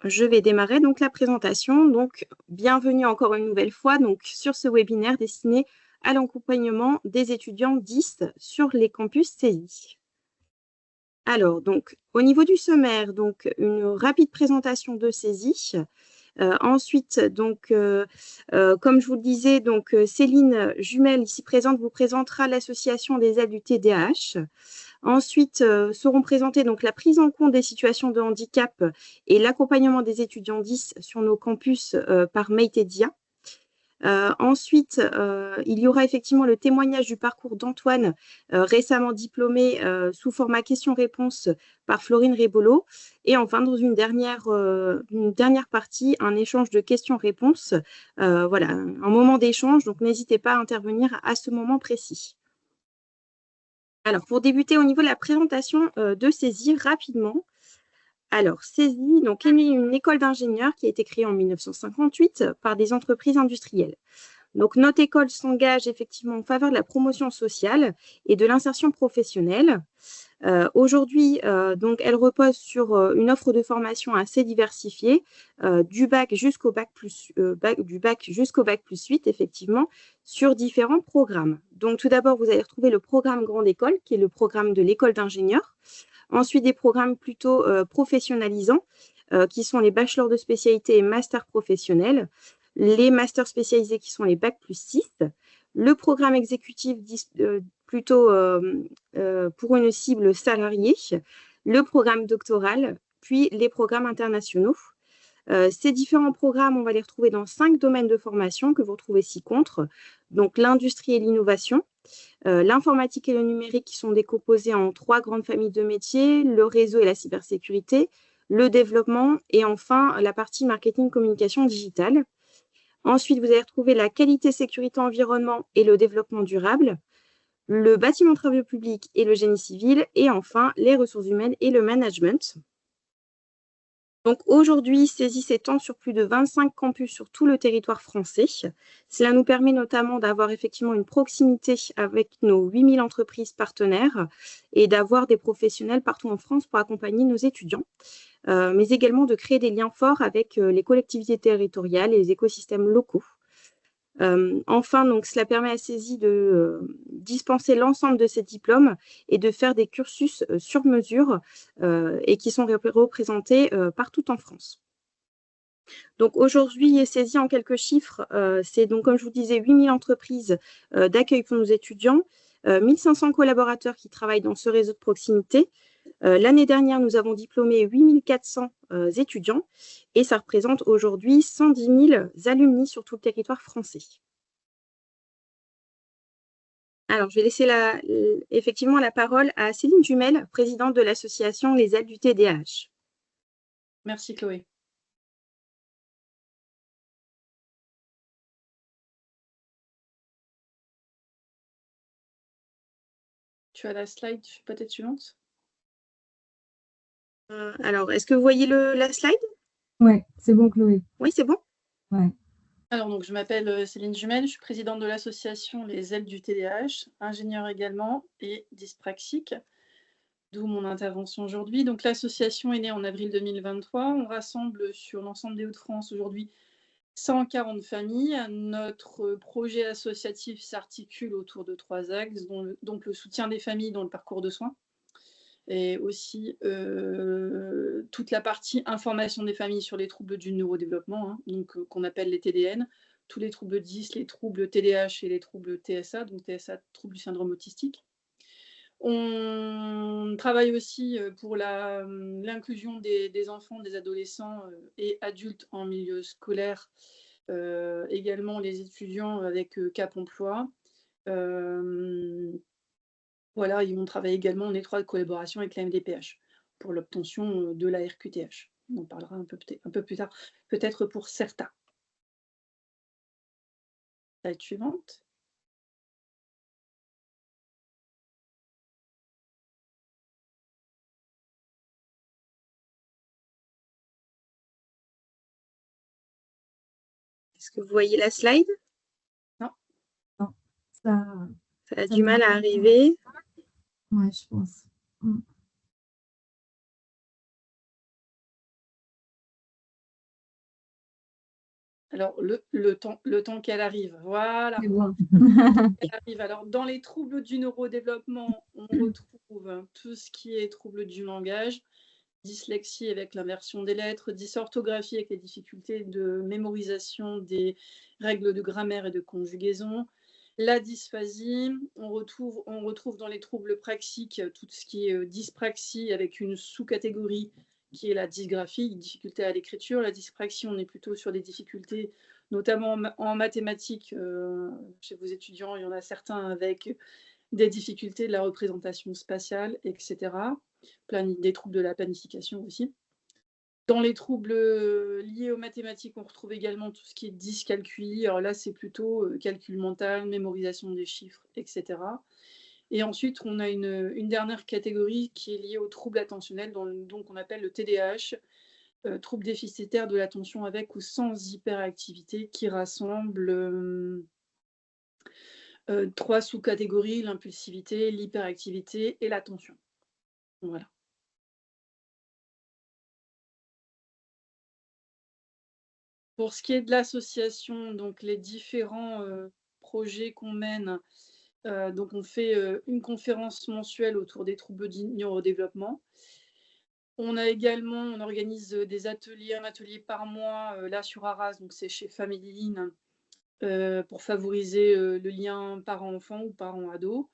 je vais démarrer donc la présentation. Donc, bienvenue encore une nouvelle fois donc, sur ce webinaire destiné à l'accompagnement des étudiants 10 sur les campus CESI. Alors, donc, au niveau du sommaire, donc, une rapide présentation de CESI. Ensuite, donc, comme je vous le disais, donc, Céline Jumel, ici présente, vous présentera l'association des aides du TDAH. Ensuite, seront présentées donc la prise en compte des situations de handicap et l'accompagnement des étudiants 10 sur nos campus par Maïtedia. Ensuite, il y aura effectivement le témoignage du parcours d'Antoine, récemment diplômé sous format question-réponse par Florine Rebolo. Et enfin, dans une dernière partie, un échange de questions-réponses. Voilà, un moment d'échange, donc n'hésitez pas à intervenir à ce moment précis. Alors, pour débuter au niveau de la présentation de CESI, rapidement. Alors, CESI donc, est une école d'ingénieurs qui a été créée en 1958 par des entreprises industrielles. Donc, notre école s'engage effectivement en faveur de la promotion sociale et de l'insertion professionnelle. Aujourd'hui, donc, elle repose sur une offre de formation assez diversifiée, du bac jusqu'au bac plus 8, effectivement, sur différents programmes. Donc, tout d'abord, vous allez retrouver le programme Grande École, qui est le programme de l'école d'ingénieurs. Ensuite, des programmes plutôt professionnalisants, qui sont les bachelors de spécialité et masters professionnels, les masters spécialisés qui sont les bac plus 6, le programme exécutif plutôt pour une cible salariée, le programme doctoral, puis les programmes internationaux. Ces différents programmes, on va les retrouver dans 5 domaines de formation que vous retrouvez ci-contre. Donc, l'industrie et l'innovation, l'informatique et le numérique qui sont décomposés en 3 grandes familles de métiers, le réseau et la cybersécurité, le développement et enfin la partie marketing, communication digitale. Ensuite, vous allez retrouver la qualité, sécurité, environnement et le développement durable, le bâtiment, travaux publics et le génie civil, et enfin les ressources humaines et le management. Donc aujourd'hui, CESI s'étend sur plus de 25 campus sur tout le territoire français. Cela nous permet notamment d'avoir effectivement une proximité avec nos 8000 entreprises partenaires et d'avoir des professionnels partout en France pour accompagner nos étudiants, mais également de créer des liens forts avec les collectivités territoriales et les écosystèmes locaux. Enfin, donc, cela permet à CESI de dispenser l'ensemble de ces diplômes et de faire des cursus sur mesure et qui sont représentés partout en France. Donc aujourd'hui, CESI en quelques chiffres, c'est donc comme je vous disais 8000 entreprises d'accueil pour nos étudiants, 1500 collaborateurs qui travaillent dans ce réseau de proximité. L'année dernière, nous avons diplômé 8400 étudiants et ça représente aujourd'hui 110 000 alumni sur tout le territoire français. Alors, je vais laisser effectivement la parole à Céline Jumel, présidente de l'association Les Aides du TDAH. Merci Chloé. Tu as la slide peut-être suivante? Alors, est-ce que vous voyez la slide? Oui, c'est bon Chloé. Oui, c'est bon? Ouais. Alors, donc, je m'appelle Céline Jumel, je suis présidente de l'association Les Aides du TDAH, ingénieure également et dyspraxique, d'où mon intervention aujourd'hui. Donc, l'association est née en avril 2023. On rassemble sur l'ensemble des Hauts-de-France aujourd'hui 140 familles. Notre projet associatif s'articule autour de 3 axes, donc le soutien des familles dans le parcours de soins et aussi toute la partie information des familles sur les troubles du neurodéveloppement, donc qu'on appelle les TDN, tous les troubles 10, les troubles TDAH et les troubles TSA, donc TSA, troubles du syndrome autistique. On travaille aussi pour l'inclusion des enfants, des adolescents et adultes en milieu scolaire, également les étudiants avec Cap Emploi. Voilà, et on travaille également en étroite collaboration avec la MDPH pour l'obtention de la RQTH. On en parlera un peu plus tard, peut-être pour certains. Slide suivante. Est-ce que vous voyez la slide? Non. Non, ça a du mal à arriver. Ouais, je pense. Alors, le temps qu'elle arrive, voilà. C'est bon. Elle arrive. Alors, dans les troubles du neurodéveloppement, on retrouve tout ce qui est troubles du langage, dyslexie avec l'inversion des lettres, dysorthographie avec les difficultés de mémorisation des règles de grammaire et de conjugaison, la dysphasie, on retrouve dans les troubles praxiques tout ce qui est dyspraxie avec une sous-catégorie qui est la dysgraphie, difficulté à l'écriture. La dyspraxie, on est plutôt sur des difficultés, notamment en mathématiques. Chez vos étudiants, il y en a certains avec des difficultés de la représentation spatiale, etc. Des troubles de la planification aussi. Dans les troubles liés aux mathématiques, on retrouve également tout ce qui est dyscalculie. Alors là, c'est plutôt calcul mental, mémorisation des chiffres, etc. Et ensuite, on a une dernière catégorie qui est liée aux troubles attentionnels, donc on appelle le TDAH, trouble déficitaire de l'attention avec ou sans hyperactivité, qui rassemble 3 sous-catégories, l'impulsivité, l'hyperactivité et l'attention. Voilà. Pour ce qui est de l'association, donc les différents projets qu'on mène, donc on fait une conférence mensuelle autour des troubles du neurodéveloppement. On organise des ateliers, un atelier par mois, là sur Arras, donc c'est chez Family Line, pour favoriser le lien parent-enfant ou parent-ado.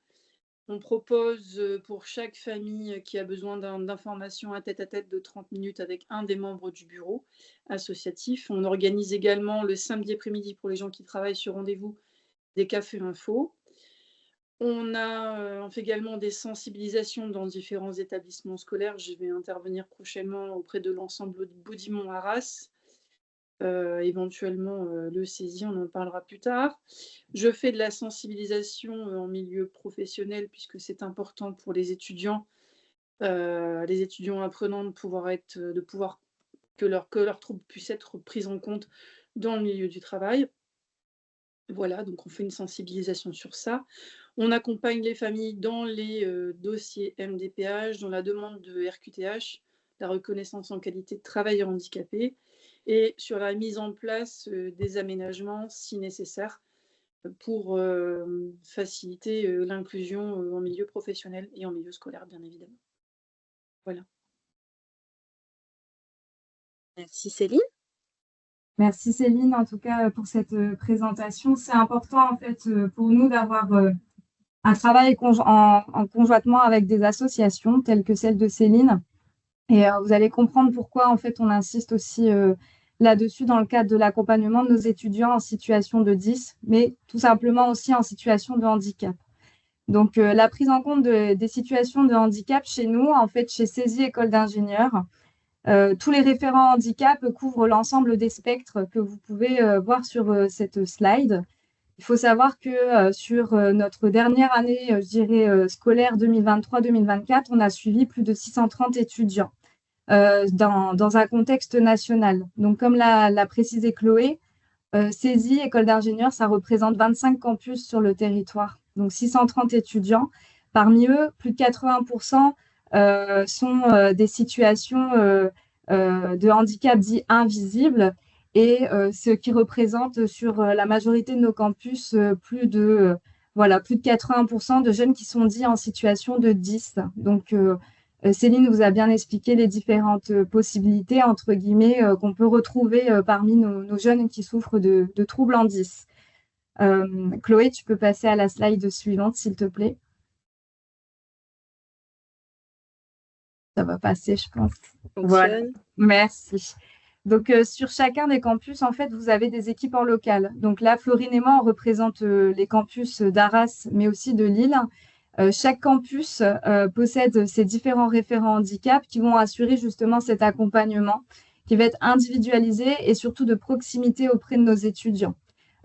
On propose pour chaque famille qui a besoin d'informations à tête de 30 minutes avec un des membres du bureau associatif. On organise également le samedi après-midi pour les gens qui travaillent sur rendez-vous des cafés info. On fait également des sensibilisations dans différents établissements scolaires. Je vais intervenir prochainement auprès de l'ensemble de Baudimont Arras. Éventuellement le CESI, on en parlera plus tard. Je fais de la sensibilisation en milieu professionnel puisque c'est important pour les étudiants apprenants que leurs troubles puissent être pris en compte dans le milieu du travail. Voilà, donc on fait une sensibilisation sur ça. On accompagne les familles dans les dossiers MDPH, dans la demande de RQTH, la reconnaissance en qualité de travailleur handicapé, et sur la mise en place des aménagements si nécessaire pour faciliter l'inclusion en milieu professionnel et en milieu scolaire, bien évidemment. Voilà. Merci Céline. Merci Céline, en tout cas, pour cette présentation. C'est important, en fait, pour nous d'avoir un travail en conjointement avec des associations telles que celle de Céline. Et vous allez comprendre pourquoi, en fait, on insiste aussi là-dessus dans le cadre de l'accompagnement de nos étudiants en situation de 10, mais tout simplement aussi en situation de handicap. Donc, la prise en compte des situations de handicap chez nous, en fait, chez CESI École d'ingénieurs, tous les référents handicap couvrent l'ensemble des spectres que vous pouvez voir sur cette slide. Il faut savoir que sur notre dernière année, je dirais, scolaire 2023-2024, on a suivi plus de 630 étudiants dans un contexte national. Donc, comme l'a précisé Chloé, CESI, École d'ingénieurs, ça représente 25 campus sur le territoire. Donc, 630 étudiants. Parmi eux, plus de 80% sont des situations de handicap dit invisibles et ce qui représente sur la majorité de nos campus plus de 80% de jeunes qui sont dits en situation de 10. Donc, Céline vous a bien expliqué les différentes possibilités, entre guillemets, qu'on peut retrouver parmi nos jeunes qui souffrent de troubles en 10. Chloé, tu peux passer à la slide suivante, s'il te plaît. Ça va passer, je pense. Voilà. Merci. Donc, sur chacun des campus, en fait, vous avez des équipes en local. Donc là, Florine et moi, on représente les campus d'Arras, mais aussi de Lille. Chaque campus possède ses différents référents handicap qui vont assurer justement cet accompagnement qui va être individualisé et surtout de proximité auprès de nos étudiants,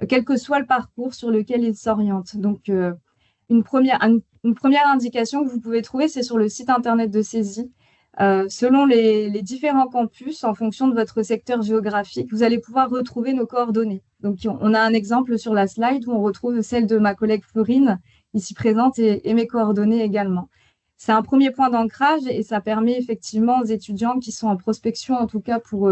quel que soit le parcours sur lequel ils s'orientent. Donc, une première indication que vous pouvez trouver, c'est sur le site internet de CESI. Selon les différents campus, en fonction de votre secteur géographique, vous allez pouvoir retrouver nos coordonnées. Donc, on a un exemple sur la slide où on retrouve celle de ma collègue Florine, ici présente, et mes coordonnées également. C'est un premier point d'ancrage et ça permet effectivement aux étudiants qui sont en prospection, en tout cas pour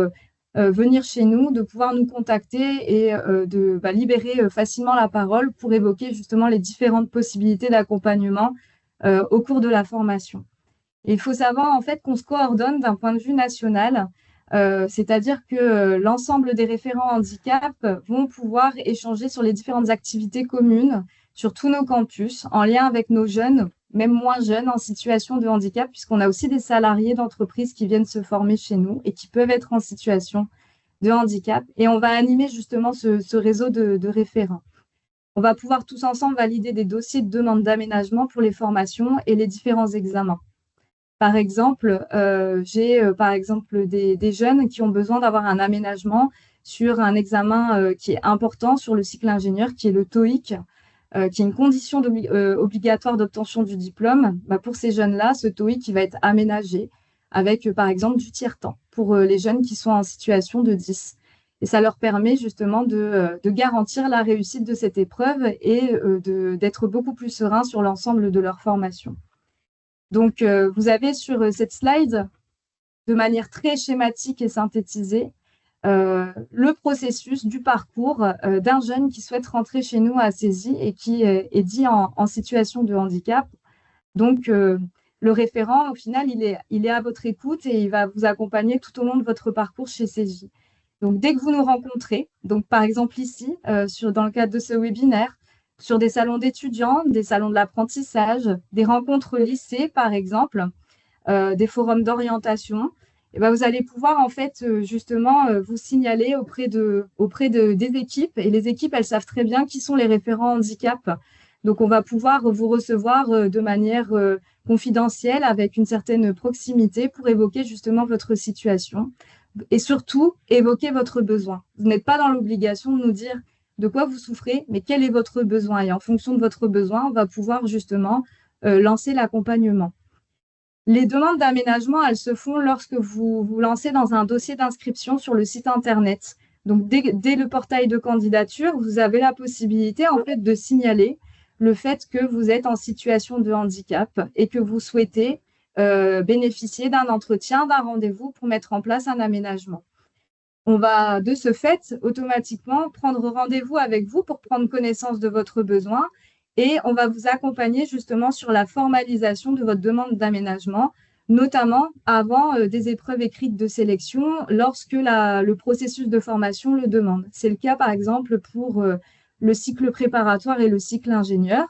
venir chez nous, de pouvoir nous contacter et de libérer facilement la parole pour évoquer justement les différentes possibilités d'accompagnement au cours de la formation. Et il faut savoir en fait qu'on se coordonne d'un point de vue national, c'est-à-dire que l'ensemble des référents handicap vont pouvoir échanger sur les différentes activités communes sur tous nos campus, en lien avec nos jeunes, même moins jeunes, en situation de handicap, puisqu'on a aussi des salariés d'entreprises qui viennent se former chez nous et qui peuvent être en situation de handicap. Et on va animer justement ce réseau de référents. On va pouvoir tous ensemble valider des dossiers de demande d'aménagement pour les formations et les différents examens. Par exemple, j'ai par exemple des jeunes qui ont besoin d'avoir un aménagement sur un examen qui est important sur le cycle ingénieur, qui est le TOEIC, qui est une condition obligatoire d'obtention du diplôme. Pour ces jeunes-là, ce TOEIC il va être aménagé avec, par exemple, du tiers-temps pour les jeunes qui sont en situation de 10. Et ça leur permet justement de garantir la réussite de cette épreuve et d'être beaucoup plus serein sur l'ensemble de leur formation. Donc, vous avez sur cette slide, de manière très schématique et synthétisée, le processus du parcours d'un jeune qui souhaite rentrer chez nous à CESY et qui est dit en situation de handicap. Donc, le référent, au final, il est à votre écoute et il va vous accompagner tout au long de votre parcours chez CESY. Donc, dès que vous nous rencontrez, donc par exemple ici, dans le cadre de ce webinaire, sur des salons d'étudiants, des salons de l'apprentissage, des rencontres lycées, par exemple, des forums d'orientation, et vous allez pouvoir en fait justement vous signaler auprès des équipes. Et les équipes, elles savent très bien qui sont les référents handicap. Donc, on va pouvoir vous recevoir de manière confidentielle, avec une certaine proximité pour évoquer justement votre situation et surtout évoquer votre besoin. Vous n'êtes pas dans l'obligation de nous dire de quoi vous souffrez, mais quel est votre besoin. Et en fonction de votre besoin, on va pouvoir justement lancer l'accompagnement. Les demandes d'aménagement, elles se font lorsque vous vous lancez dans un dossier d'inscription sur le site Internet. Donc, dès le portail de candidature, vous avez la possibilité en fait de signaler le fait que vous êtes en situation de handicap et que vous souhaitez bénéficier d'un entretien, d'un rendez-vous pour mettre en place un aménagement. On va de ce fait automatiquement prendre rendez-vous avec vous pour prendre connaissance de votre besoin et on va vous accompagner justement sur la formalisation de votre demande d'aménagement, notamment avant des épreuves écrites de sélection lorsque le processus de formation le demande. C'est le cas par exemple pour le cycle préparatoire et le cycle ingénieur.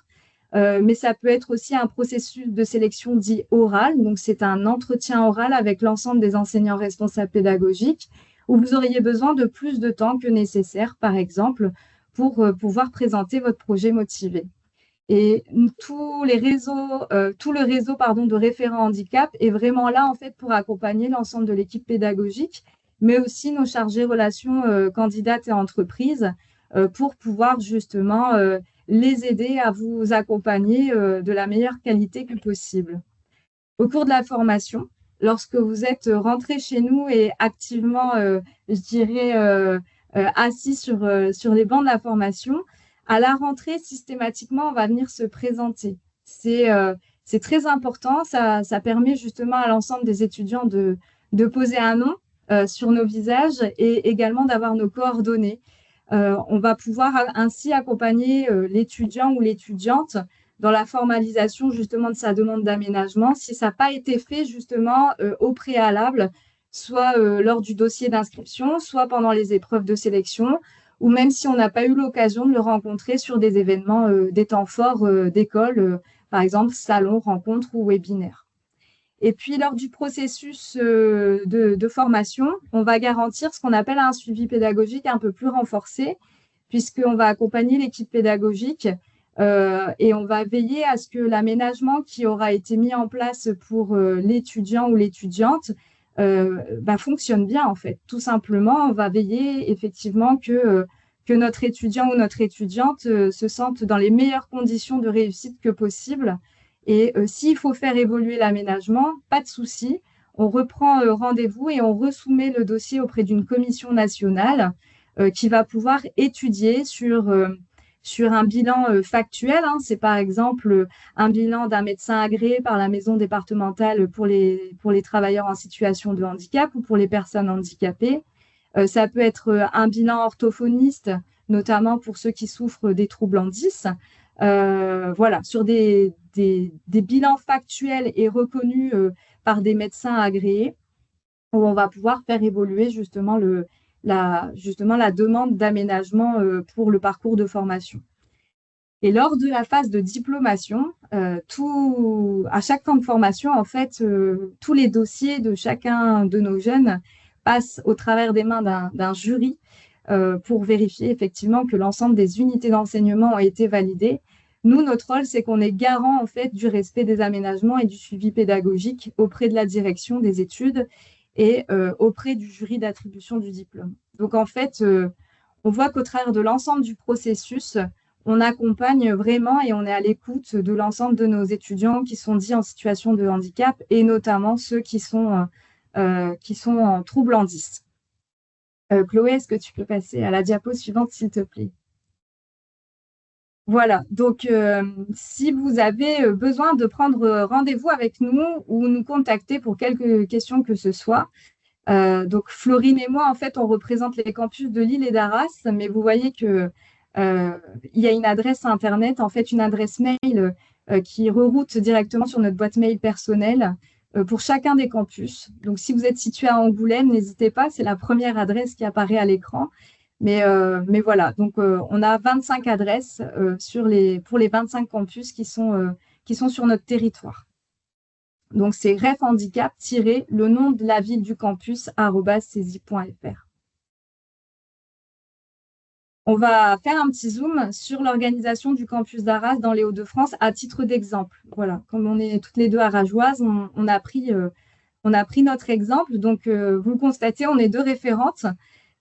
Mais ça peut être aussi un processus de sélection dit oral. Donc, c'est un entretien oral avec l'ensemble des enseignants responsables pédagogiques où vous auriez besoin de plus de temps que nécessaire, par exemple, pour pouvoir présenter votre projet motivé. Et tout le réseau de référents handicap est vraiment là, en fait, pour accompagner l'ensemble de l'équipe pédagogique, mais aussi nos chargés relations candidates et entreprises pour pouvoir justement les aider à vous accompagner de la meilleure qualité que possible. Au cours de la formation, lorsque vous êtes rentré chez nous et activement, assis sur les bancs de la formation, à la rentrée, systématiquement, on va venir se présenter. C'est très important, ça permet justement à l'ensemble des étudiants de poser un nom sur nos visages et également d'avoir nos coordonnées. On va pouvoir ainsi accompagner l'étudiant ou l'étudiante dans la formalisation justement de sa demande d'aménagement si ça n'a pas été fait justement au préalable, soit lors du dossier d'inscription, soit pendant les épreuves de sélection, ou même si on n'a pas eu l'occasion de le rencontrer sur des événements, des temps forts d'école, par exemple salons, rencontres ou webinaires. Et puis, lors du processus de formation, on va garantir ce qu'on appelle un suivi pédagogique un peu plus renforcé, puisqu'on va accompagner l'équipe pédagogique et on va veiller à ce que l'aménagement qui aura été mis en place pour l'étudiant ou l'étudiante fonctionne bien, en fait. Tout simplement, on va veiller effectivement que notre étudiant ou notre étudiante se sente dans les meilleures conditions de réussite que possible. Et s'il faut faire évoluer l'aménagement, pas de souci, on reprend rendez-vous et on resoumet le dossier auprès d'une commission nationale qui va pouvoir étudier sur un bilan factuel. C'est par exemple un bilan d'un médecin agréé par la maison départementale pour les travailleurs en situation de handicap ou pour les personnes handicapées, Ça peut être un bilan orthophoniste, notamment pour ceux qui souffrent des troubles en 10. Voilà, sur des bilans factuels et reconnus par des médecins agréés, où on va pouvoir faire évoluer justement la demande d'aménagement pour le parcours de formation. Et lors de la phase de diplomation, à chaque temps de formation, en fait, tous les dossiers de chacun de nos jeunes passent au travers des mains d'un jury pour vérifier effectivement que l'ensemble des unités d'enseignement ont été validées. Nous, notre rôle, c'est qu'on est garant en fait du respect des aménagements et du suivi pédagogique auprès de la direction des études et auprès du jury d'attribution du diplôme. Donc en fait, on voit qu'au travers de l'ensemble du processus, on accompagne vraiment et on est à l'écoute de l'ensemble de nos étudiants qui sont dits en situation de handicap et notamment ceux qui sont en trouble en 10. Chloé, est-ce que tu peux passer à la diapo suivante, s'il te plaît? Voilà, donc si vous avez besoin de prendre rendez-vous avec nous ou nous contacter pour quelques questions que ce soit, donc Florine et moi, en fait, on représente les campus de Lille et d'Arras, mais vous voyez que il y a une adresse internet, en fait, une adresse mail qui reroute directement sur notre boîte mail personnelle pour chacun des campus. Donc, si vous êtes situé à Angoulême, n'hésitez pas, c'est la première adresse qui apparaît à l'écran. Mais voilà, donc on a 25 adresses pour les 25 campus qui sont sur notre territoire. Donc, c'est refhandicap le nom de la ville du campus @cesi.fr. On va faire un petit zoom sur l'organisation du campus d'Arras dans les Hauts-de-France à titre d'exemple. Voilà, comme on est toutes les deux arageoises, on a pris notre exemple. Donc, vous le constatez, on est deux référentes.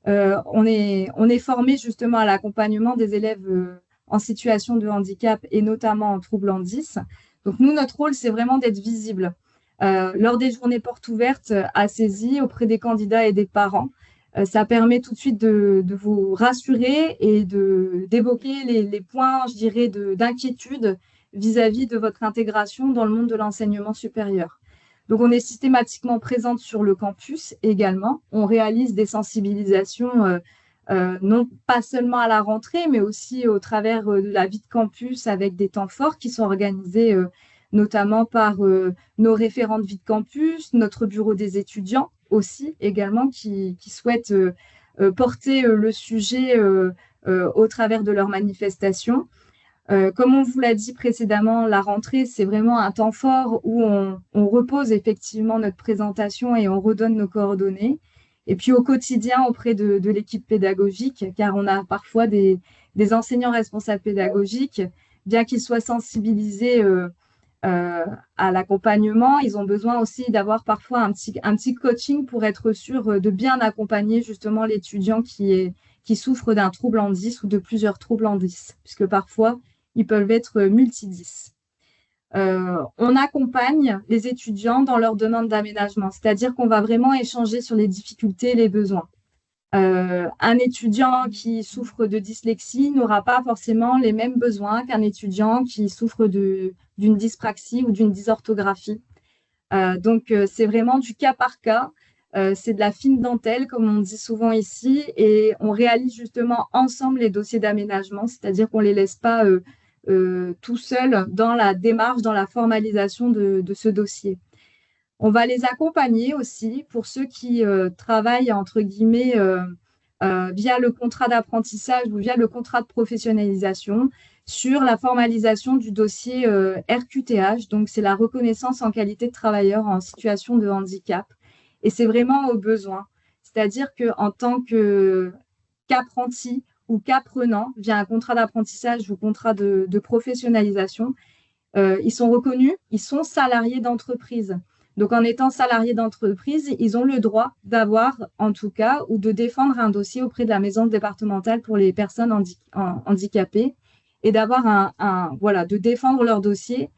On est formé justement à l'accompagnement des élèves en situation de handicap et notamment en troubles en 10. Donc, nous, notre rôle, c'est vraiment d'être visible lors des journées portes ouvertes à CESI auprès des candidats et des parents. Ça permet tout de suite de vous rassurer et d'évoquer les points, je dirais, d'inquiétude vis-à-vis de votre intégration dans le monde de l'enseignement supérieur. Donc, on est systématiquement présente sur le campus également. On réalise des sensibilisations, non pas seulement à la rentrée, mais aussi au travers de la vie de campus avec des temps forts qui sont organisés notamment par nos référents de vie de campus, notre bureau des étudiants aussi également qui souhaitent porter le sujet au travers de leurs manifestations. Comme on vous l'a dit précédemment, la rentrée, c'est vraiment un temps fort où on repose effectivement notre présentation et on redonne nos coordonnées. Et puis au quotidien auprès de l'équipe pédagogique, car on a parfois des enseignants responsables pédagogiques, bien qu'ils soient sensibilisés à l'accompagnement, ils ont besoin aussi d'avoir parfois un petit coaching pour être sûr de bien accompagner justement l'étudiant qui souffre d'un trouble en 10 ou de plusieurs troubles en 10, puisque parfois, ils peuvent être multi-10. On accompagne les étudiants dans leur demande d'aménagement, c'est-à-dire qu'on va vraiment échanger sur les difficultés et les besoins. Un étudiant qui souffre de dyslexie n'aura pas forcément les mêmes besoins qu'un étudiant qui souffre d'une dyspraxie ou d'une dysorthographie. Donc, c'est vraiment du cas par cas. C'est de la fine dentelle, comme on dit souvent ici, et on réalise justement ensemble les dossiers d'aménagement, c'est-à-dire qu'on ne les laisse pas tout seuls dans la démarche, dans la formalisation de ce dossier. On va les accompagner aussi pour ceux qui travaillent, entre guillemets, via le contrat d'apprentissage ou via le contrat de professionnalisation sur la formalisation du dossier RQTH. Donc, c'est la reconnaissance en qualité de travailleur en situation de handicap. Et c'est vraiment au besoin. C'est-à-dire qu'en tant qu'apprenti ou qu'apprenant via un contrat d'apprentissage ou contrat de professionnalisation, ils sont reconnus, ils sont salariés d'entreprise. Donc, en étant salariés d'entreprise, ils ont le droit d'avoir, en tout cas, ou de défendre un dossier auprès de la maison départementale pour les personnes handicapées et d'avoir de défendre leur dossier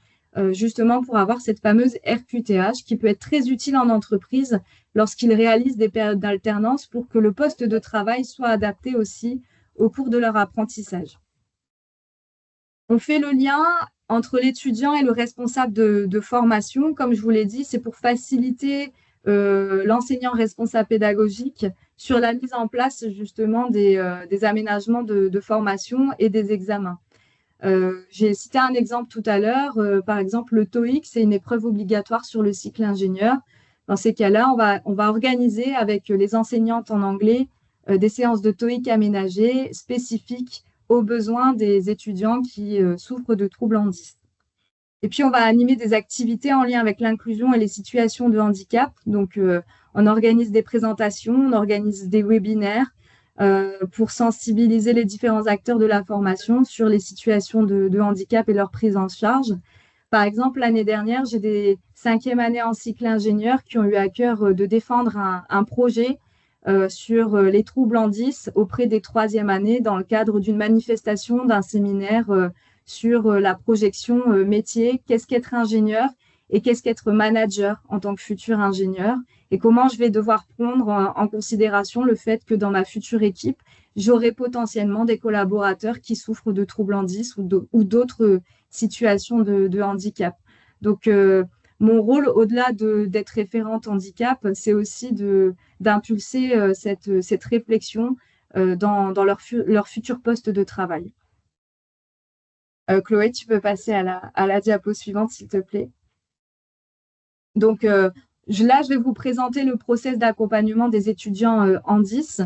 justement pour avoir cette fameuse RQTH qui peut être très utile en entreprise lorsqu'ils réalisent des périodes d'alternance pour que le poste de travail soit adapté aussi au cours de leur apprentissage. On fait le lien entre l'étudiant et le responsable de formation. Comme je vous l'ai dit, c'est pour faciliter l'enseignant responsable pédagogique sur la mise en place justement des aménagements de formation et des examens. J'ai cité un exemple tout à l'heure, par exemple le TOEIC, c'est une épreuve obligatoire sur le cycle ingénieur. Dans ces cas-là, on va organiser avec les enseignantes en anglais des séances de TOEIC aménagées spécifiques aux besoins des étudiants qui souffrent de troubles en 10. Et puis, on va animer des activités en lien avec l'inclusion et les situations de handicap. Donc, on organise des présentations, on organise des webinaires pour sensibiliser les différents acteurs de la formation sur les situations de handicap et leur prise en charge. Par exemple, l'année dernière, j'ai des 5e années en cycle ingénieur qui ont eu à cœur de défendre un projet sur les troubles en 10 auprès des 3e années dans le cadre d'une manifestation, d'un séminaire sur la projection métier, qu'est-ce qu'être ingénieur et qu'est-ce qu'être manager en tant que futur ingénieur et comment je vais devoir prendre en considération le fait que dans ma future équipe, j'aurai potentiellement des collaborateurs qui souffrent de troubles en 10 ou d'autres situations de handicap. Donc, mon rôle, au-delà d'être référente handicap, c'est aussi d'impulser cette réflexion dans leur futur poste de travail. Chloé, tu peux passer à la diapo suivante, s'il te plaît. Donc, là, je vais vous présenter le process d'accompagnement des étudiants en 10.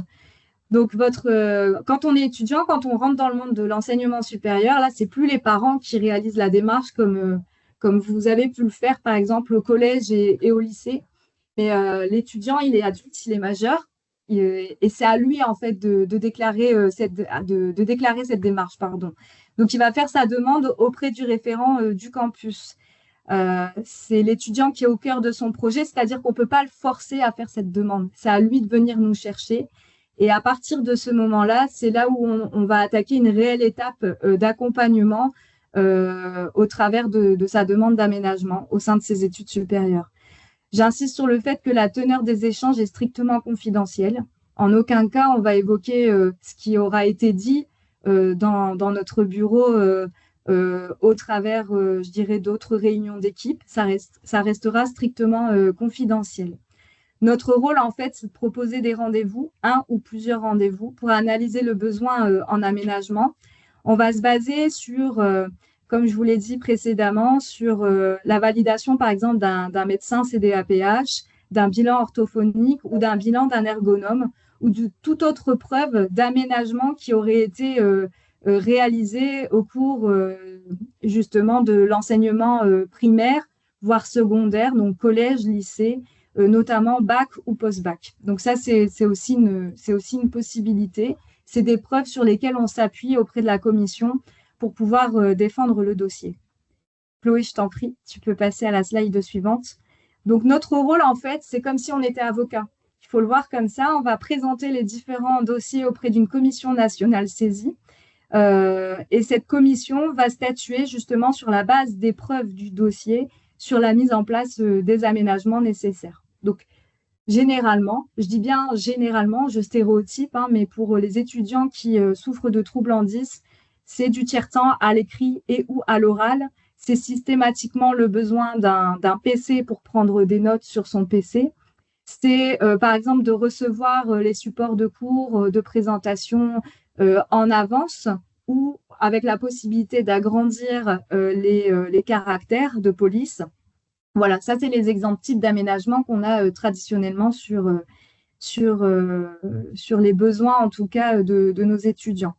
Donc, quand on est étudiant, quand on rentre dans le monde de l'enseignement supérieur, là, c'est plus les parents qui réalisent la démarche comme vous avez pu le faire, par exemple, au collège et au lycée. Mais l'étudiant, il est adulte, il est majeur. Et c'est à lui, en fait, de déclarer cette démarche, pardon. Donc, il va faire sa demande auprès du référent du campus. C'est l'étudiant qui est au cœur de son projet, c'est-à-dire qu'on ne peut pas le forcer à faire cette demande. C'est à lui de venir nous chercher. Et à partir de ce moment-là, c'est là où on va attaquer une réelle étape d'accompagnement au travers de sa demande d'aménagement au sein de ses études supérieures. J'insiste sur le fait que la teneur des échanges est strictement confidentielle. En aucun cas, on va évoquer ce qui aura été dit dans notre bureau au travers, je dirais, d'autres réunions d'équipe. Ça restera strictement confidentiel. Notre rôle, en fait, c'est de proposer des rendez-vous, un ou plusieurs rendez-vous, pour analyser le besoin en aménagement. On va se baser sur, comme je vous l'ai dit précédemment, sur la validation, par exemple, d'un médecin CDAPH, d'un bilan orthophonique ou d'un bilan d'un ergonome ou de toute autre preuve d'aménagement qui aurait été réalisée au cours justement de l'enseignement primaire, voire secondaire, donc collège, lycée, notamment bac ou post-bac. Donc ça, c'est aussi une possibilité. C'est des preuves sur lesquelles on s'appuie auprès de la commission pour pouvoir défendre le dossier. Chloé, je t'en prie, tu peux passer à la slide suivante. Donc notre rôle, en fait, c'est comme si on était avocat. Il faut le voir comme ça. On va présenter les différents dossiers auprès d'une commission nationale saisie. Et cette commission va statuer justement sur la base des preuves du dossier sur la mise en place des aménagements nécessaires. Donc, généralement, je dis bien généralement, je stéréotype, mais pour les étudiants qui souffrent de troubles en 10, c'est du tiers-temps à l'écrit et ou à l'oral. C'est systématiquement le besoin d'un PC pour prendre des notes sur son PC. C'est par exemple de recevoir les supports de cours, de présentation en avance ou avec la possibilité d'agrandir les caractères de police. Voilà, ça, c'est les exemples types d'aménagement qu'on a traditionnellement sur les besoins, en tout cas, de nos étudiants.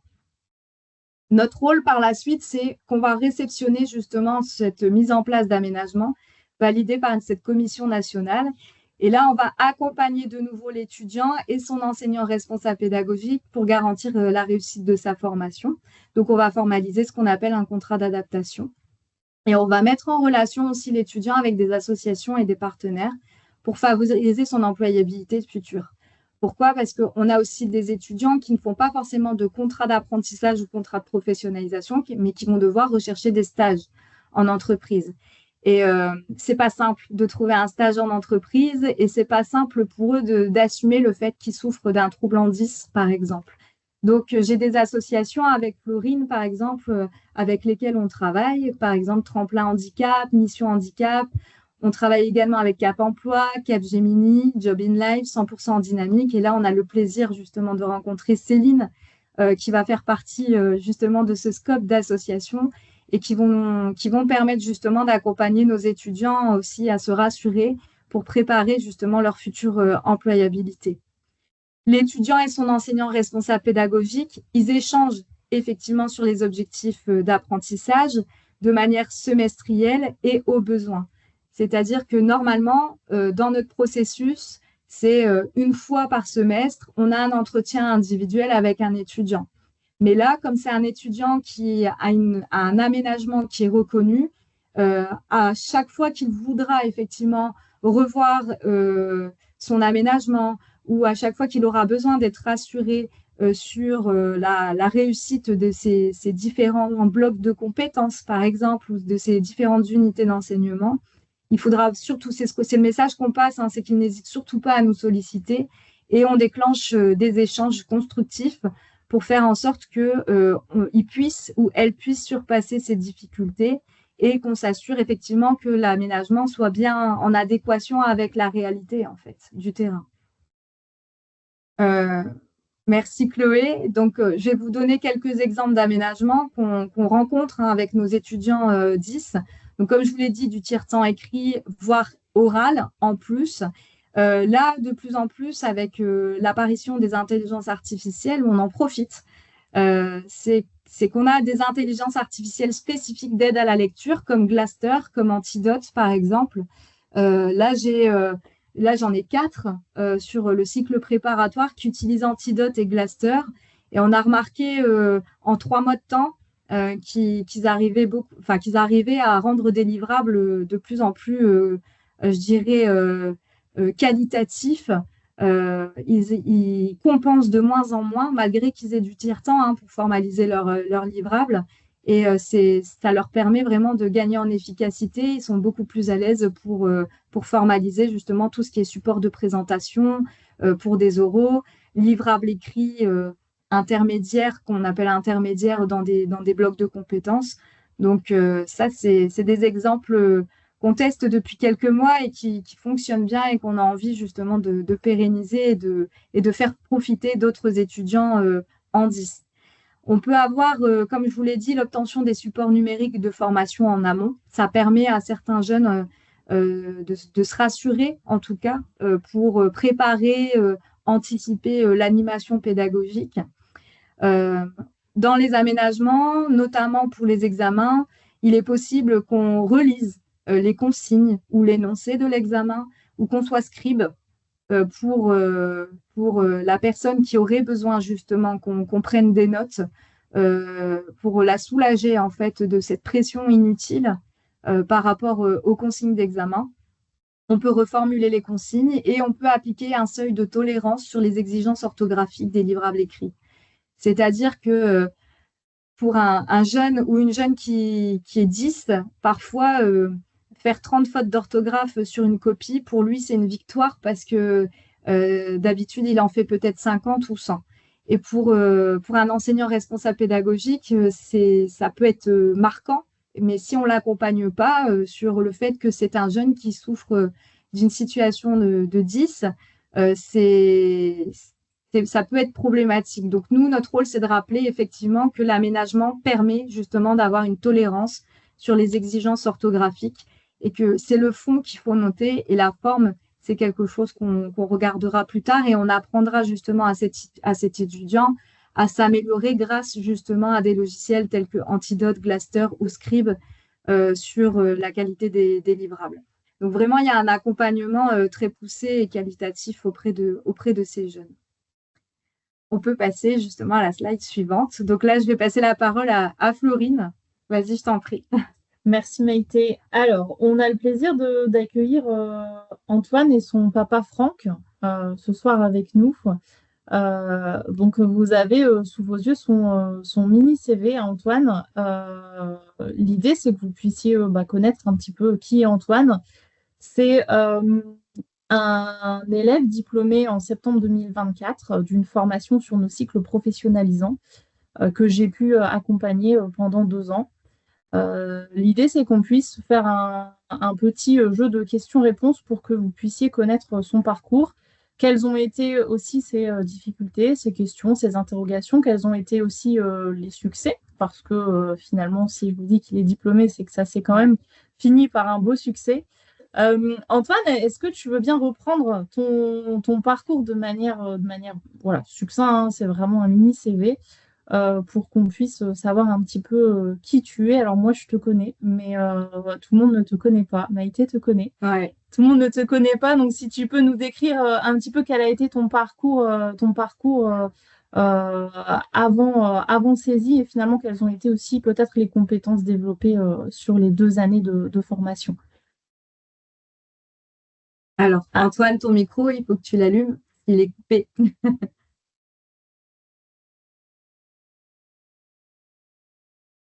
Notre rôle par la suite, c'est qu'on va réceptionner justement cette mise en place d'aménagement validée par cette commission nationale. Et là, on va accompagner de nouveau l'étudiant et son enseignant responsable pédagogique pour garantir la réussite de sa formation. Donc, on va formaliser ce qu'on appelle un contrat d'adaptation. Et on va mettre en relation aussi l'étudiant avec des associations et des partenaires pour favoriser son employabilité future. Pourquoi? Parce qu'on a aussi des étudiants qui ne font pas forcément de contrat d'apprentissage ou contrat de professionnalisation, mais qui vont devoir rechercher des stages en entreprise. Et c'est pas simple de trouver un stage en entreprise et c'est pas simple pour eux d'assumer le fait qu'ils souffrent d'un trouble en 10, par exemple. Donc, j'ai des associations avec Florine, par exemple, avec lesquelles on travaille, par exemple Tremplin Handicap, Mission Handicap. On travaille également avec Cap Emploi, Capgemini, Job in Life, 100% dynamique. Et là, on a le plaisir justement de rencontrer Céline, qui va faire partie justement de ce scope d'association et qui vont permettre justement d'accompagner nos étudiants aussi à se rassurer pour préparer justement leur future employabilité. L'étudiant et son enseignant responsable pédagogique, ils échangent effectivement sur les objectifs d'apprentissage de manière semestrielle et au besoin. C'est-à-dire que normalement, dans notre processus, c'est une fois par semestre, on a un entretien individuel avec un étudiant. Mais là, comme c'est un étudiant qui a un aménagement qui est reconnu, à chaque fois qu'il voudra effectivement revoir son aménagement ou à chaque fois qu'il aura besoin d'être rassuré sur la réussite de ces différents blocs de compétences, par exemple, ou de ces différentes unités d'enseignement, il faudra surtout, c'est le message qu'on passe, hein, c'est qu'il n'hésite surtout pas à nous solliciter et on déclenche des échanges constructifs pour faire en sorte qu'il puisse ou elle puisse surpasser ces difficultés et qu'on s'assure effectivement que l'aménagement soit bien en adéquation avec la réalité en fait du terrain. Merci Chloé. Donc, je vais vous donner quelques exemples d'aménagement qu'on rencontre avec nos étudiants 10. Donc, comme je vous l'ai dit, du tiers-temps écrit, voire oral en plus. Là, de plus en plus, avec l'apparition des intelligences artificielles, on en profite. C'est qu'on a des intelligences artificielles spécifiques d'aide à la lecture, comme Glaster, comme Antidote, par exemple. Là, j'en ai 4 sur le cycle préparatoire qui utilisent Antidote et Glaster. Et on a remarqué en 3 mois de temps qu'ils arrivaient à rendre des livrables de plus en plus, je dirais, qualitatifs. Ils compensent de moins en moins, malgré qu'ils aient du tiers-temps pour formaliser leur livrable. Et ça leur permet vraiment de gagner en efficacité. Ils sont beaucoup plus à l'aise pour formaliser justement tout ce qui est support de présentation pour des oraux, livrables écrits intermédiaires, qu'on appelle intermédiaires dans des blocs de compétences. Donc ça, c'est des exemples qu'on teste depuis quelques mois et qui fonctionnent bien et qu'on a envie justement de pérenniser et de faire profiter d'autres étudiants en 10. On peut avoir, comme je vous l'ai dit, l'obtention des supports numériques de formation en amont. Ça permet à certains jeunes de se rassurer, en tout cas, pour préparer, anticiper l'animation pédagogique. Dans les aménagements, notamment pour les examens, il est possible qu'on relise les consignes ou l'énoncé de l'examen ou qu'on soit scribe pour la personne qui aurait besoin justement qu'on prenne des notes pour la soulager en fait de cette pression inutile par rapport aux consignes d'examen. On peut reformuler les consignes et on peut appliquer un seuil de tolérance sur les exigences orthographiques des livrables écrits. C'est-à-dire que pour un jeune ou une jeune qui est 10, parfois faire 30 fautes d'orthographe sur une copie, pour lui, c'est une victoire parce que d'habitude, il en fait peut-être 50 ou 100. Et pour un enseignant responsable pédagogique, ça peut être marquant, mais si on ne l'accompagne pas sur le fait que c'est un jeune qui souffre d'une situation de 10, ça peut être problématique. Donc nous, notre rôle, c'est de rappeler effectivement que l'aménagement permet justement d'avoir une tolérance sur les exigences orthographiques et que c'est le fond qu'il faut noter et la forme, c'est quelque chose qu'on regardera plus tard et on apprendra justement à cet étudiant à s'améliorer grâce justement à des logiciels tels que Antidote, Glaster ou Scribe sur la qualité des livrables. Donc vraiment, il y a un accompagnement très poussé et qualitatif auprès de ces jeunes. On peut passer justement à la slide suivante. Donc là, je vais passer la parole à Florine. Vas-y, je t'en prie. Merci Maïté. Alors, on a le plaisir d'accueillir Antoine et son papa Franck ce soir avec nous. Donc, vous avez sous vos yeux son mini CV, Antoine. L'idée, c'est que vous puissiez connaître un petit peu qui est Antoine. C'est un élève diplômé en septembre 2024 d'une formation sur nos cycles professionnalisants que j'ai pu accompagner pendant 2 ans. L'idée, c'est qu'on puisse faire un petit jeu de questions-réponses pour que vous puissiez connaître son parcours, quelles ont été aussi ses difficultés, ses questions, ses interrogations, quels ont été aussi les succès, parce que finalement, si je vous dis qu'il est diplômé, c'est que ça s'est quand même fini par un beau succès. Antoine, est-ce que tu veux bien reprendre ton parcours de manière voilà, succinct, hein, c'est vraiment un mini CV, pour qu'on puisse savoir un petit peu qui tu es. Alors moi, je te connais, mais tout le monde ne te connaît pas. Maïté te connaît. Ouais. Tout le monde ne te connaît pas, donc si tu peux nous décrire un petit peu quel a été ton parcours avant saisie et finalement quelles ont été aussi peut-être les compétences développées sur les 2 années de formation. Alors, Antoine, ton micro, il faut que tu l'allumes. Il est coupé.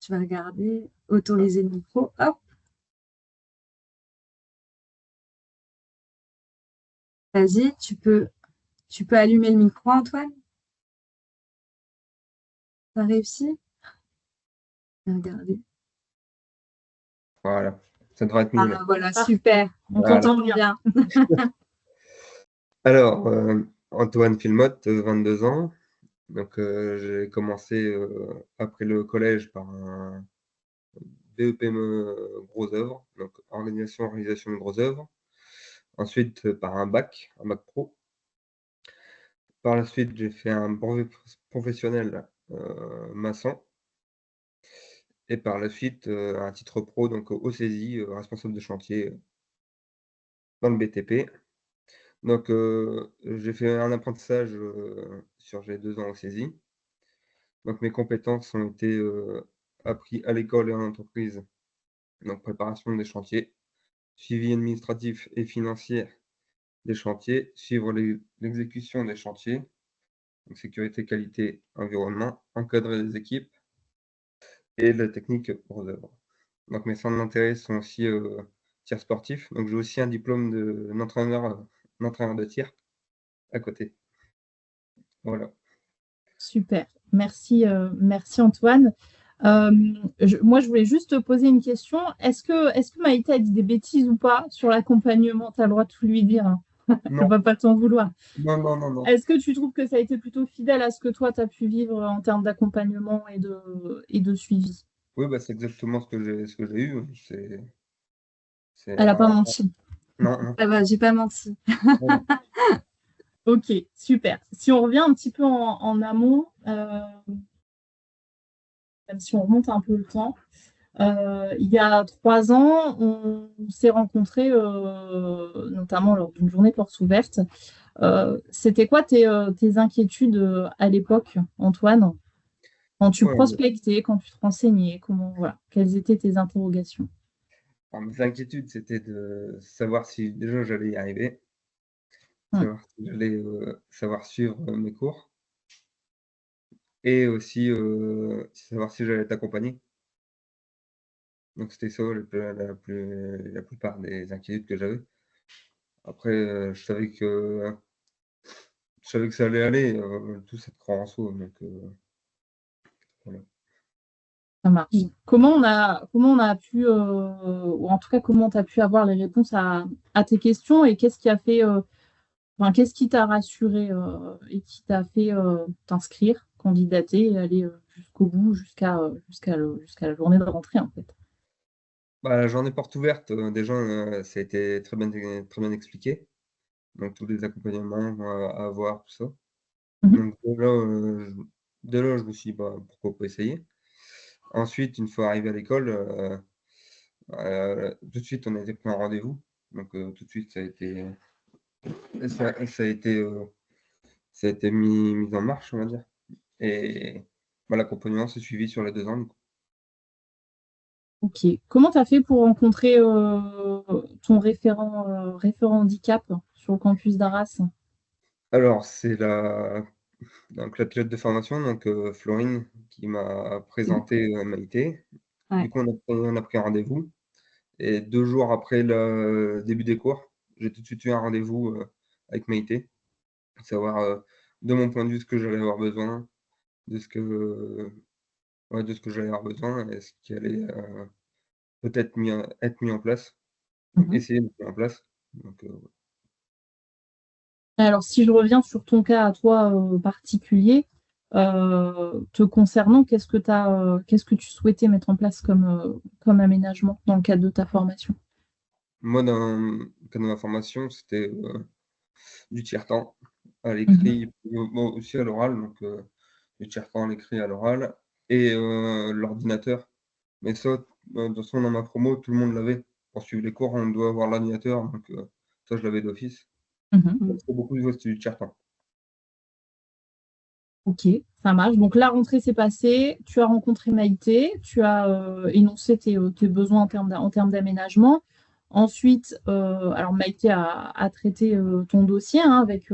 Je vais regarder. Autoriser le micro. Hop. Vas-y, tu peux allumer le micro, Antoine? T'as réussi? Je vais regarder. Voilà, ça devrait être mieux là. Ah, voilà, super. On Voilà. t'entend bien. Alors, Antoine Filmotte, 22 ans. Donc, j'ai commencé après le collège par un BEPME gros œuvres, donc réalisation de gros œuvres. Ensuite, par un bac pro. Par la suite, j'ai fait un brevet professionnel maçon. Et par la suite, un titre pro, donc au saisie, responsable de chantier dans le BTP. Donc, j'ai fait un apprentissage sur les 2 ans au saisie. Donc, mes compétences ont été appris à l'école et en entreprise. Donc, préparation des chantiers, suivi administratif et financier des chantiers, suivre l'exécution des chantiers, donc sécurité, qualité, environnement, encadrer les équipes et la technique aux œuvres. Donc, mes centres d'intérêt sont aussi tir sportif. Donc, j'ai aussi un diplôme d'entraîneur de tir à côté. Voilà. Super, merci, merci Antoine. Moi, je voulais juste te poser une question. Est-ce que Maïté a dit des bêtises ou pas sur l'accompagnement? Tu as le droit de tout lui dire, hein. Elle ne Non, va pas t'en vouloir. non. Est-ce que tu trouves que ça a été plutôt fidèle à ce que toi, tu as pu vivre en termes d'accompagnement et de suivi? Oui, bah, c'est exactement ce que j'ai eu. C'est Elle n'a pas menti. non. Ah bah, j'ai pas menti. Voilà. Ok, super. Si on revient un petit peu en amont, même si on remonte un peu le temps, il y a 3 ans, on s'est rencontrés notamment lors d'une journée portes ouvertes. C'était quoi tes inquiétudes à l'époque, Antoine, quand tu Ouais, prospectais, quand tu te renseignais, voilà, quelles étaient tes interrogations? alors, mes inquiétudes, c'était de savoir si déjà j'allais y arriver, Hmm. savoir si j'allais savoir suivre mes cours et aussi savoir si j'allais être accompagné. Donc c'était ça la plupart des inquiétudes que j'avais. Après, je savais que ça allait aller, tout ça te croit en soi, donc voilà. Ça marche. Comment on a pu, ou en tout cas, comment tu as pu avoir les réponses à tes questions et qu'est-ce qui a fait, enfin, qu'est-ce qui t'a rassuré et qui t'a fait t'inscrire, candidater et aller jusqu'au bout, jusqu'à la journée de rentrée, en fait? Bah, la journée porte ouverte, déjà, ça a été très bien expliqué, donc tous les accompagnements à avoir, tout ça. Mhm. Donc de là, je me suis dit: «Bah, pourquoi pas essayer?» Ensuite, une fois arrivé à l'école, tout de suite, on a été pris un rendez-vous. Donc tout de suite, ça a été, ça a été mis en marche, on va dire et bah, l'accompagnement s'est suivi sur les 2 ans, du coup. Ok. Comment tu as fait pour rencontrer ton référent handicap sur le campus d'Arras? Alors c'est la pilote de formation, donc Florine, qui m'a présenté Maïté. Ouais. Du coup, on a pris un rendez-vous et 2 jours après le début des cours, j'ai tout de suite eu un rendez-vous avec Maïté, pour savoir de mon point de vue ce que j'allais avoir besoin, de ce que ouais, de ce que j'allais avoir besoin et ce qui allait peut-être être mis en place, donc Mhm. essayer de mettre en place. Donc, Alors, si je reviens sur ton cas à toi particulier, te concernant, qu'est-ce que tu souhaitais mettre en place comme aménagement dans le cadre de ta formation? moi, dans le cadre de ma formation, c'était du tiers-temps à Mhm. l'écrit, bon, aussi à l'oral, donc du tiers-temps à l'écrit, à l'oral et l'ordinateur. Mais ça, de toute façon, dans ma promo, tout le monde l'avait. Pour suivre les cours, on doit avoir l'ordinateur, donc ça, je l'avais d'office. Mhm. Donc c'est beaucoup, ouais, c'était du tiers-temps. Ok, ça marche. Donc la rentrée s'est passée, tu as rencontré Maïté, tu as énoncé tes besoins en termes d'aménagement. Ensuite, alors Maïté a traité ton dossier hein, avec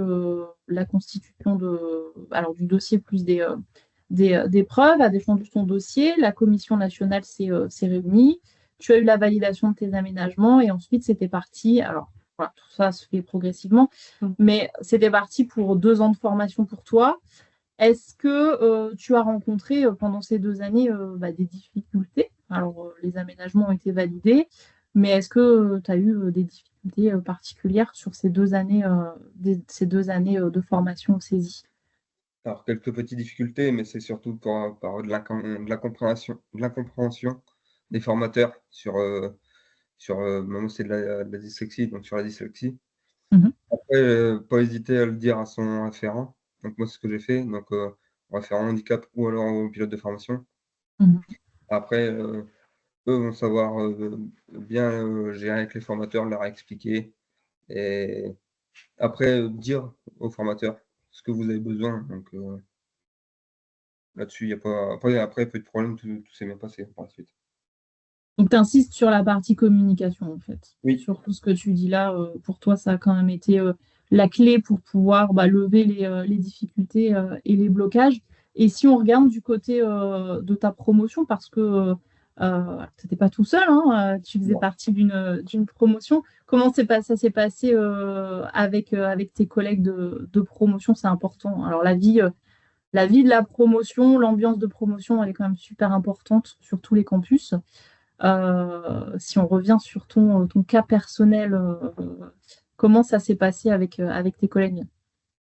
la constitution du dossier plus des preuves, a défendu ton dossier. La commission nationale s'est réunie. Tu as eu la validation de tes aménagements et ensuite c'était parti. Alors voilà, tout ça se fait progressivement, mais c'était parti pour 2 ans de formation pour toi. Est-ce que tu as rencontré pendant ces 2 années des difficultés? Alors, les aménagements ont été validés, mais est-ce que tu as eu des difficultés particulières sur ces 2 années de formation saisie? Alors quelques petites difficultés, mais c'est surtout par de l'incompréhension des formateurs moi c'est de la dyslexie, donc sur la dyslexie. Mhm. Après, pas hésiter à le dire à son référent. Donc moi, c'est ce que j'ai fait, donc référent handicap ou alors au pilote de formation. Mhm. Après, eux vont savoir, bien, gérer avec les formateurs, leur expliquer et après, dire aux formateurs ce que vous avez besoin. Donc là-dessus, il y a pas après, peu de problème, tout s'est bien passé par la suite. Donc, tu insistes sur la partie communication, en fait. Oui, Sur tout ce que tu dis là, pour toi, ça a quand même été la clé pour pouvoir lever les difficultés et les blocages. Et si on regarde du côté de ta promotion, parce que tu n'étais pas tout seul, hein, tu faisais bon, partie d'une promotion. Comment ça s'est passé avec tes collègues de promotion? C'est important. Alors, la vie de la promotion, l'ambiance de promotion, elle est quand même super importante sur tous les campus. Si on revient sur ton cas personnel, comment ça s'est passé avec tes collègues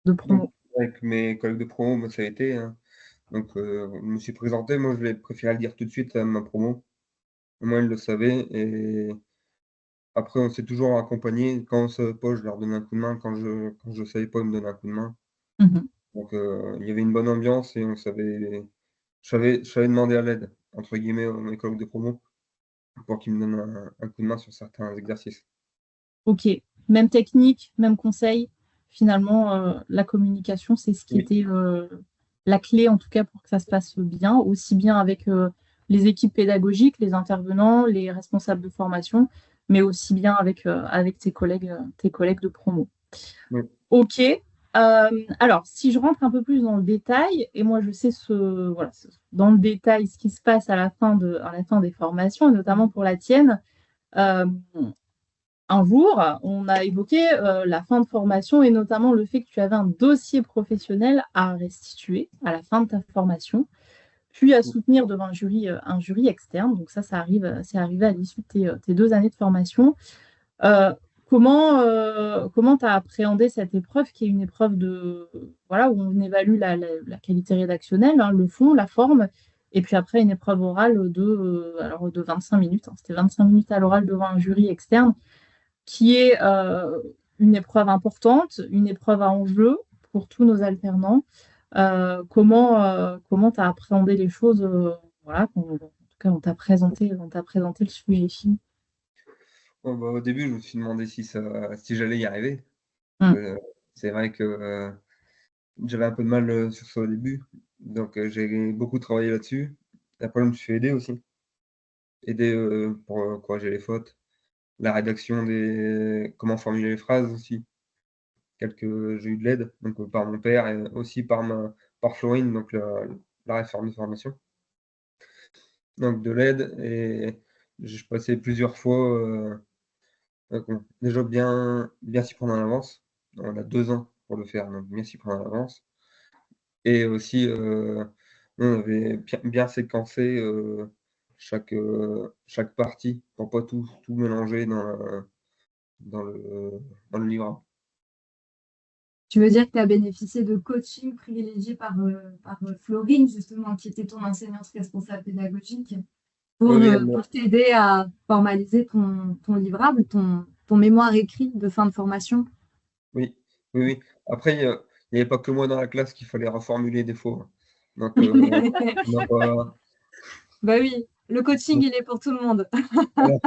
de donc promo? avec mes collègues de promo, moi, ça a été, hein, donc je me suis présenté. Moi, je l'ai préféré le dire tout de suite à ma promo. Au moins, ils le savaient et après, on s'est toujours accompagnés. Quand on savait pas, je leur donnais un coup de main. Quand je savais pas, ils me donnaient un coup de main. Mhm. Donc, il y avait une bonne ambiance et on savait je savais demander à l'aide, entre guillemets, à mes collègues de promo pour qu'ils me donnent un coup de main sur certains exercices. Ok, même technique, même conseil. Finalement, la communication, c'est ce qui Oui, était la clé, en tout cas, pour que ça se passe bien, aussi bien avec les équipes pédagogiques, les intervenants, les responsables de formation, mais aussi bien avec tes collègues de promo. oui, Ok. Alors, si je rentre un peu plus dans le détail, et moi je sais dans le détail ce qui se passe à la fin des formations, et notamment pour la tienne, euh, un jour, on a évoqué la fin de formation et notamment le fait que tu avais un dossier professionnel à restituer à la fin de ta formation, puis à oui. soutenir devant un jury externe. Donc ça arrive, c'est arrivé à l'issue de tes 2 années de formation. Euh, comment tu as appréhendé cette épreuve qui est une épreuve voilà, où on évalue la qualité rédactionnelle, hein, le fond, la forme, et puis après une épreuve orale de 25 minutes. Hein. C'était 25 minutes à l'oral devant un jury externe, qui est une épreuve importante, une épreuve à enjeu pour tous nos alternants. Comment tu as appréhendé les choses voilà, en tout cas, on t'a présenté le sujet. Ouais, bah, au début, je me suis demandé si j'allais y arriver. Hum. C'est vrai que, j'avais un peu de mal, sur ça au début, donc j'ai beaucoup travaillé là-dessus. Après, je me suis fait aider aussi. Aider, pour, corriger les fautes, la rédaction comment formuler les phrases aussi. J'ai eu de l'aide, donc par mon père et aussi par Florine, donc la référente de formation. Donc de l'aide et je passais plusieurs fois, bon, déjà bien s'y prendre en avance. On a 2 ans pour le faire, donc bien s'y prendre en avance et aussi, On avait bien séquencé chaque partie pour pas tout mélanger dans le livrable. Tu veux dire que tu as bénéficié de coaching privilégié par Florine, justement, qui était ton enseignante responsable pédagogique, Oui, oui, pour t'aider à formaliser ton livrable, ton mémoire écrit de fin de formation? oui, oui, oui. Après, il n'y avait pas que moi dans la classe qu'il fallait reformuler des fois. Donc, on a pas- Bah oui, le coaching, il est pour tout le monde. voilà.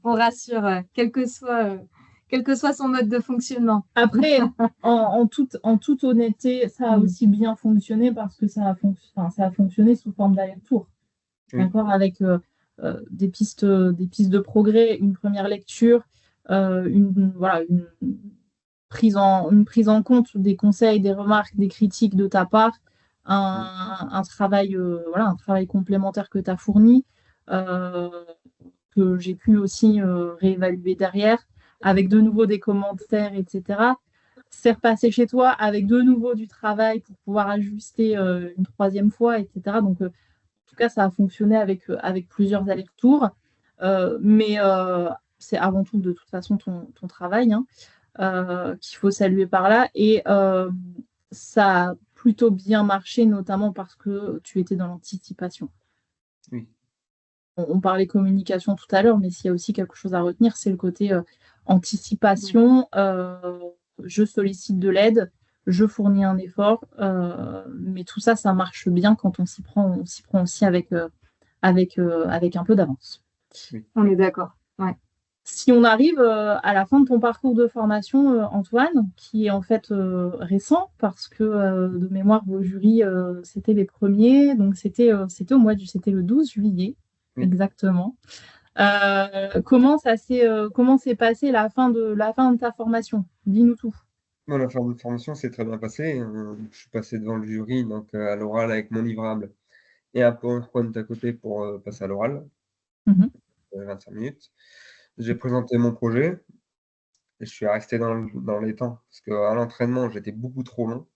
On rassure, quel que soit son mode de fonctionnement. Après, en toute honnêteté, ça a Mm. aussi bien fonctionné parce que ça a fonctionné sous forme d'aller-retour. Oui. D'accord, avec des pistes de progrès, une première lecture, voilà, une prise en compte des conseils, des remarques, des critiques de ta part, un travail, voilà, un travail complémentaire que tu as fourni, euh, que j'ai pu aussi réévaluer derrière, avec de nouveau des commentaires, etc. C'est repassé chez toi avec de nouveau du travail pour pouvoir ajuster une troisième fois, etc. Donc, en tout cas, ça a fonctionné avec plusieurs allers-retours. Mais c'est avant tout, de toute façon, ton travail, hein, qu'il faut saluer par là. Et ça a plutôt bien marché, notamment parce que tu étais dans l'anticipation. Oui. On parlait communication tout à l'heure, mais s'il y a aussi quelque chose à retenir, c'est le côté anticipation. Je sollicite de l'aide, je fournis un effort, mais tout ça, ça marche bien quand on s'y prend aussi avec un peu d'avance. Oui. On est d'accord. Ouais. Si on arrive à la fin de ton parcours de formation, Antoine, qui est en fait récent, parce que de mémoire, vos jurys, c'était les premiers, donc c'était c'était le 12 juillet, Oui. exactement. Comment s'est passée la fin de ta formation? Dis-nous tout. Bon, la formation s'est très bien passée. Je suis passé devant le jury, donc à l'oral avec mon livrable et un PowerPoint à côté pour passer à l'oral, Mhm. 25 minutes. J'ai présenté mon projet et je suis resté dans les temps parce qu'à l'entraînement, j'étais beaucoup trop long.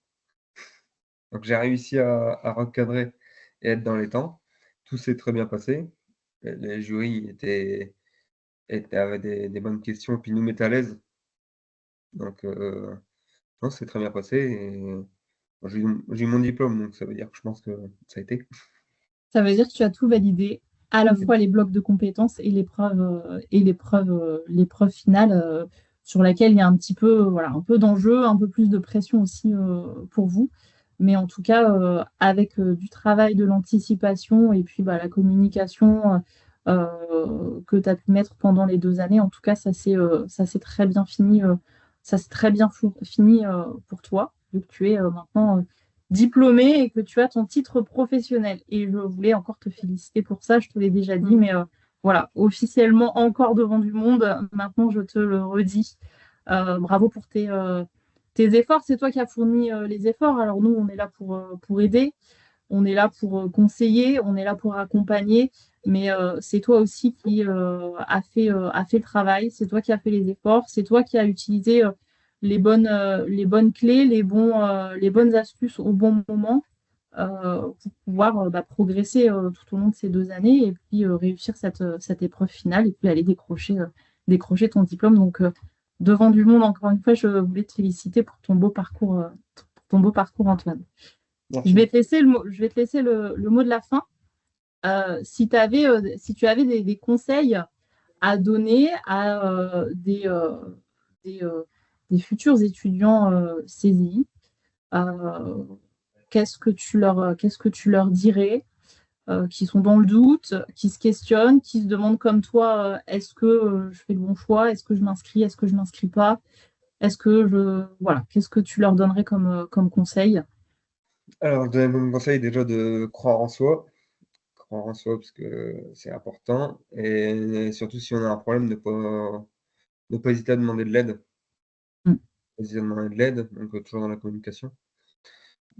Donc j'ai réussi à recadrer et être dans les temps. Tout s'est très bien passé. Les jurys avaient des bonnes questions, puis nous mettaient à l'aise. Donc non, c'est très bien passé et j'ai eu mon diplôme, donc ça veut dire que je pense que ça a été. Ça veut dire que tu as tout validé, à la Mhm. fois les blocs de compétences et l'épreuve finale sur laquelle il y a un petit peu, voilà, un peu d'enjeu, un peu plus de pression aussi pour vous. Mais en tout cas, avec du travail, de l'anticipation et puis bah, la communication que tu as pu mettre pendant les 2 années, en tout cas, ça s'est très bien fini, fini pour toi, vu que tu es maintenant diplômé et que tu as ton titre professionnel. Et je voulais encore te féliciter pour ça, je te l'ai déjà dit, mais voilà, officiellement encore devant du monde, maintenant je te le redis. Bravo pour tes efforts, c'est toi qui as fourni les efforts. Alors nous, on est là pour aider, on est là pour conseiller, on est là pour accompagner, mais c'est toi aussi qui a fait le travail, c'est toi qui as fait les efforts, c'est toi qui as utilisé les bonnes clés, les bonnes astuces au bon moment pour pouvoir bah, progresser tout au long de ces 2 années et puis réussir cette épreuve finale et puis aller décrocher ton diplôme. Donc, devant du monde, encore une fois, je voulais te féliciter pour ton beau parcours, Antoine. Merci. Je vais te laisser je vais te laisser le mot de la fin. Si tu avais des conseils à donner à des futurs étudiants CCI, qu'est-ce que tu leur dirais qui sont dans le doute, qui se questionnent, qui se demandent comme toi, est-ce que je fais le bon choix, est-ce que je m'inscris, est-ce que je m'inscris pas, voilà, qu'est-ce que tu leur donnerais comme conseil? Alors, je donne mon conseil déjà de croire en soi parce que c'est important et surtout si on a un problème, ne pas hésiter à demander de l'aide. Mm. Hésiter à demander de l'aide, donc toujours dans la communication.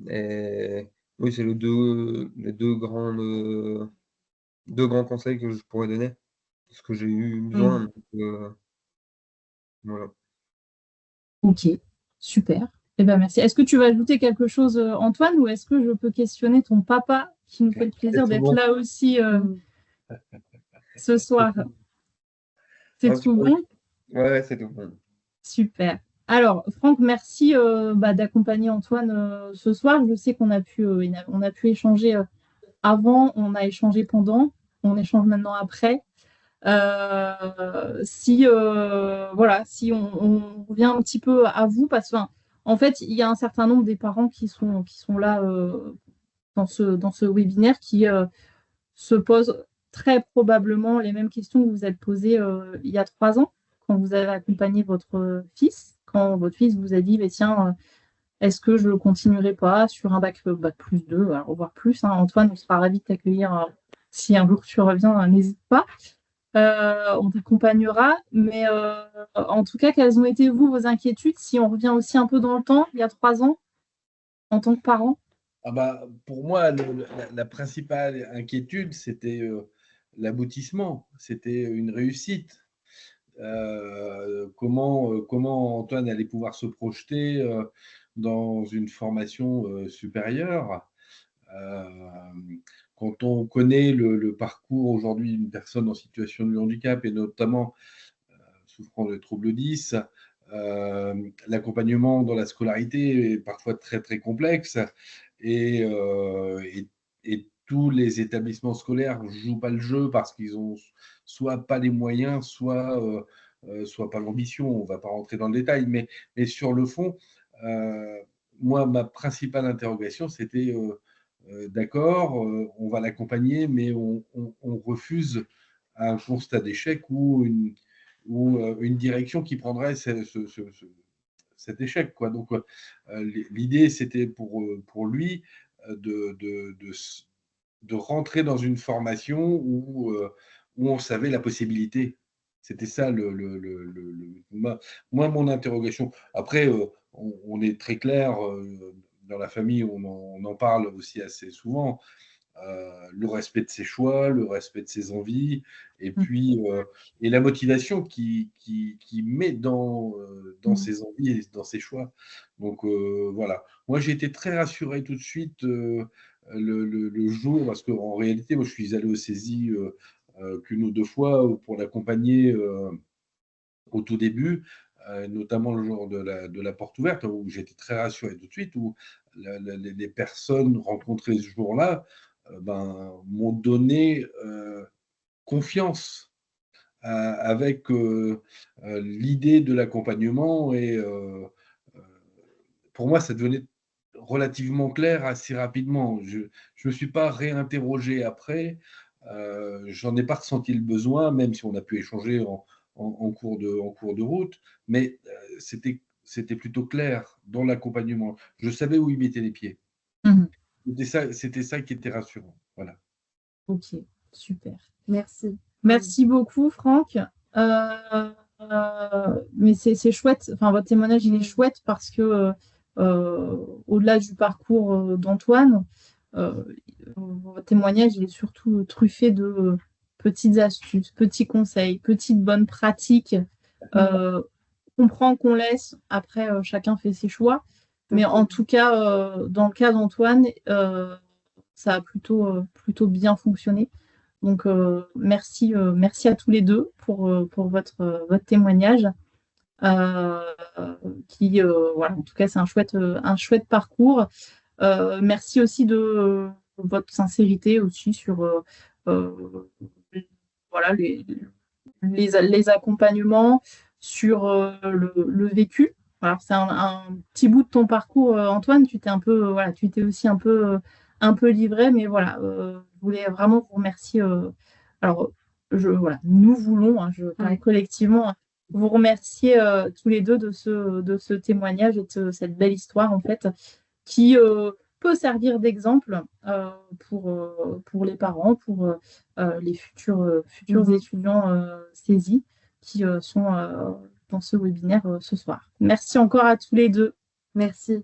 Et oui, c'est les deux grands conseils que je pourrais donner, parce que j'ai eu besoin. Donc, voilà. Ok, super. Eh ben, merci. Est-ce que tu vas ajouter quelque chose, Antoine, ou est-ce que je peux questionner ton papa qui nous fait le plaisir C'est tout d'être bon. là aussi ce soir? C'est Ouais, tout bon? ouais, c'est tout bon. Super. Alors, Franck, merci d'accompagner Antoine ce soir. Je sais qu'on a on a pu échanger avant, on a échangé pendant, on échange maintenant après. Si on revient un petit peu à vous, parce qu'en fait, il y a un certain nombre des parents qui sont là dans ce webinaire qui se posent très probablement les mêmes questions que vous vous êtes posées il y a 3 ans, quand vous avez accompagné votre fils, quand votre fils vous a dit, bah, tiens, est-ce que je ne continuerai pas sur un bac plus 2, alors, voire plus, hein. Antoine, on sera ravis de t'accueillir. Si un jour tu reviens, n'hésite pas. On t'accompagnera. Mais en tout cas, quelles ont été, vous, vos inquiétudes, si on revient aussi un peu dans le temps, il y a 3 ans, en tant que parent? Ah bah, pour moi, la principale inquiétude, c'était l'aboutissement, c'était une réussite. Comment Antoine allait pouvoir se projeter dans une formation supérieure. Quand on connaît le parcours aujourd'hui d'une personne en situation de handicap et notamment souffrant de troubles 10, l'accompagnement dans la scolarité est parfois très très complexe et, et tous les établissements scolaires ne jouent pas le jeu parce qu'ils ont soit pas les moyens, soit pas l'ambition. On ne va pas rentrer dans le détail, mais sur le fond, moi, ma principale interrogation, c'était d'accord, on va l'accompagner, mais on refuse un constat d'échec ou une direction qui prendrait cet échec, quoi. Donc, l'idée, c'était pour lui de rentrer dans une formation où on savait la possibilité. C'était ça moi, mon interrogation. Après, on est très clair dans la famille, on en parle aussi assez souvent. Le respect de ses choix, le respect de ses envies, et puis et la motivation qui met dans ses envies et dans ses choix. Donc voilà. Moi, j'ai été très rassuré tout de suite le jour, parce qu'en réalité, moi, je suis allé aux saisies qu'une ou deux fois pour l'accompagner au tout début, notamment le jour de la porte ouverte, où j'étais très rassuré tout de suite, où les personnes rencontrées ce jour-là m'ont donné confiance avec l'idée de l'accompagnement. Et pour moi, ça devenait relativement clair assez rapidement. Je ne me suis pas réinterrogé après. J'en ai pas ressenti le besoin, même si on a pu échanger en cours de route, mais c'était plutôt clair dans l'accompagnement. Je savais où il mettait les pieds. Mmh. C'était ça qui était rassurant. Voilà. Ok, super. Merci. Merci beaucoup, Franck. Mais c'est chouette, enfin, votre témoignage, il est chouette parce que au-delà du parcours d'Antoine, votre témoignage, il est surtout truffé de petites astuces, petits conseils, petites bonnes pratiques. Comprend qu'on laisse, après, chacun fait ses choix. Mais en tout cas, dans le cas d'Antoine, ça a plutôt bien fonctionné. Donc, merci à tous les deux pour votre témoignage. Voilà, en tout cas, c'est un chouette parcours. Merci aussi de votre sincérité aussi sur voilà, les accompagnements, sur le vécu. Alors, c'est un petit bout de ton parcours, Antoine. Tu t'es aussi un peu livré, mais voilà, je voulais vraiment vous remercier. Alors, voilà, nous voulons, hein, je parle collectivement, hein, vous remercier tous les deux de ce témoignage et de cette belle histoire, en fait, qui peut servir d'exemple pour les parents, pour les futurs étudiants saisis qui sont dans ce webinaire ce soir. Merci encore à tous les deux. Merci.